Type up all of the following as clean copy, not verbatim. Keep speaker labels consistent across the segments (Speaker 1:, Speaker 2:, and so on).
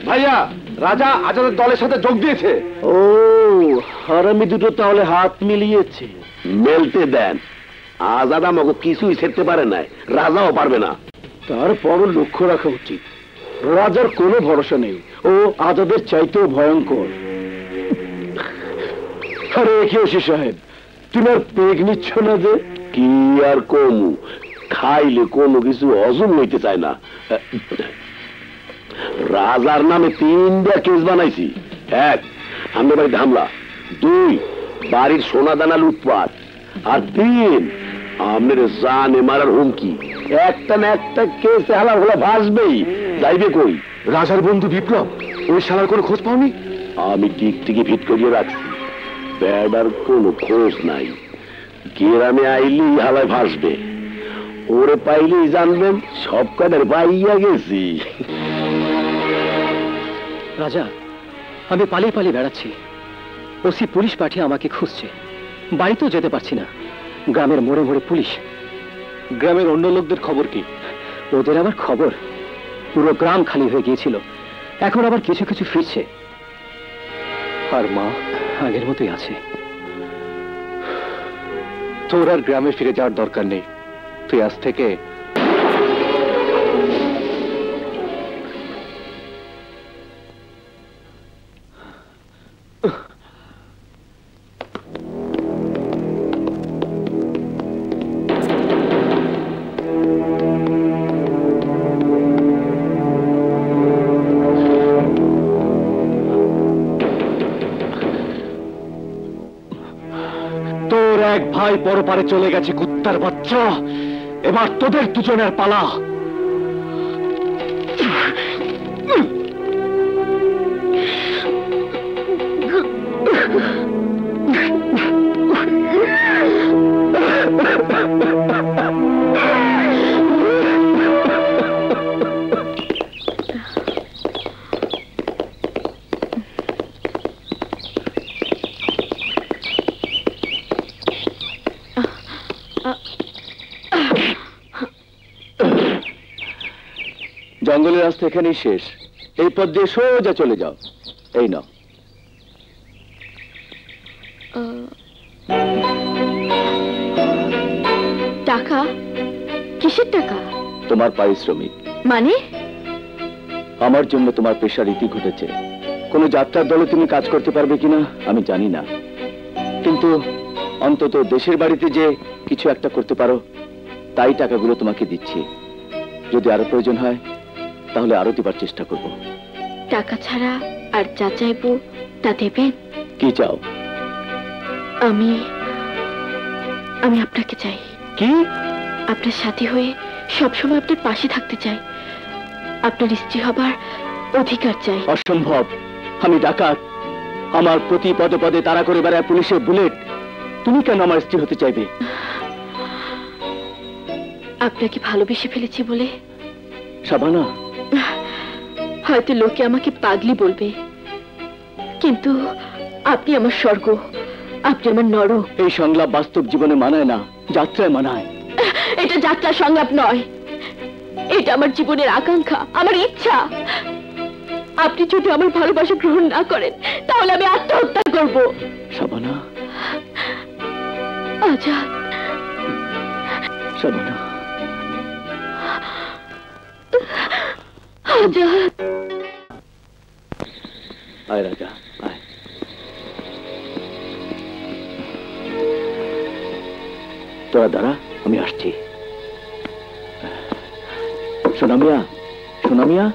Speaker 1: ভাইয়া, রাজা আজাদের দলের সাথে যোগ দিয়েছে।
Speaker 2: ও, হারামি দুটো তাহলে হাত মিলিয়েছে।
Speaker 3: মেলতে দেন, আজাদ আমাকে কিছুই ছেড়তে পারে না, রাজাও পারবে না।
Speaker 2: তারপরও লক্ষ্য রাখা উচিত, রাজার কোনো ভরসা নেই, ও আজাদের চাইতেও ভয়ঙ্কর। আরে কি ওসি সাহেব, তুমি আর পেগ নিচ্ছ না যে?
Speaker 3: কি আর কমু, খাইলে কোনো কিছু হজম হইতে চায় না। রাজার নামে 3টা কেস বানাইছি। 1, আমাদের বাড়িতে হামলা। 2, বাড়ির সোনা দানা লুটপাট। আর 3, আমাদের জানে মারার হুমকি। একটা না একটা কেস হালার হলে ভাসবেই, যাইবে কই?
Speaker 1: রাজার বন্ধু বিপ্লব, ওই শালার কোনো খোঁজ পাওনি?
Speaker 3: আমি ঠিক থেকে ফিট করিয়ে রাখছি, বেড়ার কোনো খোঁজ নাই। গ্রামে আইলি হালায় ভাসবে, ওরে পাইলেই জানবেন সব কাদের পাইয়া গেছি।
Speaker 4: রাজা, আমি পালিয়ে পালিয়ে বেড়াচ্ছি। ওসি পুলিশ পাঠিয়ে আমাকে খুঁজছে, বাড়িতেও যেতে পারছি না। গ্রামের মোড়ে মোড়ে পুলিশ।
Speaker 2: গ্রামের অন্য লোকদের খবর কি?
Speaker 4: ওদের আবার খবর, পুরো গ্রাম খালি হয়ে গিয়েছিল, এখন আবার কিছু কিছু ফিরছে। আর মা আগের মতোই আছে।
Speaker 2: তোর আর গ্রামে ফিরে যাওয়ার দরকার নেই, তুই আজ থেকে এক ভাই পরপারে চলে গেছে, কুত্তার বাচ্চা। এবার তোদের দুজনের পালা। জঙ্গলের রাস্তা এখানেই শেষ, এই পথ দিয়ে সোজা চলে যাও। এই নাও।
Speaker 5: টাকা? কিসের টাকা?
Speaker 2: তোমার পারিশ্রমিক।
Speaker 5: মানে?
Speaker 2: আমার জন্য তোমার পেশার রীতি ঘটেছে। কোনো যাত্রার দলে তুমি কাজ করতে পারবে কিনা আমি জানি না, কিন্তু অন্তত দেশের বাড়িতে যে কিছু একটা করতে পারো, তাই টাকাগুলো তোমাকে দিচ্ছি। যদি আরো প্রয়োজন হয় তাহলে আরো দিবার চেষ্টা করব।
Speaker 5: টাকা ছাড়া আর যা চাইবো তা দেবেন?
Speaker 2: কি চাও?
Speaker 5: আমি আপনাকে চাই।
Speaker 2: কি?
Speaker 5: আপনার সাথী হয়ে সবসময় আপনার পাশে থাকতে চাই, আপনার স্ত্রী হবার অধিকার চাই।
Speaker 2: অসম্ভব, আমি ডাকাত, আমার প্রতি পদে পদে তাড়া করে বেড়ায় পুলিশের বুলেট। তুমি কেন আমার স্ত্রী হতে চাইবে?
Speaker 5: আপনাকে ভালোবেসে ফেলেছি বলে।
Speaker 2: শাবানা,
Speaker 5: হয়তো লোকে আমাকে পাগলি বলবে, কিন্তু আপনি আমার স্বর্গ, আপনি আমার নরক।
Speaker 2: এই সংলাপ বাস্তব জীবনে মানায় না, যাত্রায় মানায়।
Speaker 5: এটা যাত্রার সংলাপ নয়, এটা আমার জীবনের আকাঙ্ক্ষা, আমার ইচ্ছা। আপনি যদি আমার ভালোবাসা গ্রহণ না করেন তাহলে আমি আত্মহত্যা করব।
Speaker 2: শাবানা,
Speaker 5: আজাদ,
Speaker 2: শাবানা,
Speaker 5: আজাদ।
Speaker 2: আয় রাজা, আয়। তোরা দাঁড়া, আমি আসছি। সোনা মিয়া, সোনা মিয়া।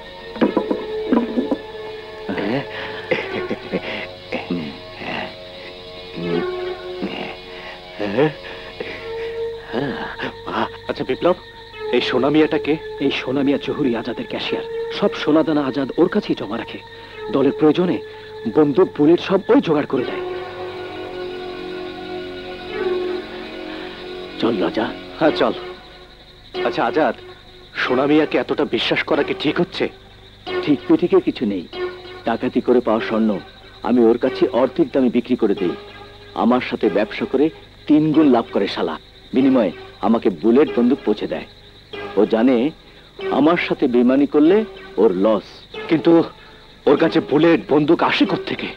Speaker 4: আচ্ছা বিপ্লব, এই সোনা মিয়াটাকে? এই সোনা মিয়া জহুরি আজাদের ক্যাশিয়ার। সব সোনাদানা আজাদ ওর কাছেই জমা রাখে। দলের প্রয়োজনে বন্দুক বুলেট সব ওই জোগাড় করে দেয়।
Speaker 2: চল রাজা।
Speaker 4: হ্যাঁ চল। আচ্ছা আজাদ, সোনা মিয়াকে এতটা বিশ্বাস করা কি ঠিক হচ্ছে?
Speaker 2: ঠিক পিঠিকে কিছু নেই। ডাকাতি করে পাওয়া স্বর্ণ আমি ওর কাছে অর্ধেক দামে বিক্রি করে দেই। আমার সাথে ব্যবসা করে 3 গুণ লাভ করে শালা। বিনিময়ে আমাকে বুলেট বন্দুক পৌঁছে দেয়। ও জানে আমার সাথে বেইমানি করলে ওর লস।
Speaker 4: কিন্তু ওর কাছে বুলেট বন্দুক আসে কোত্থেকে?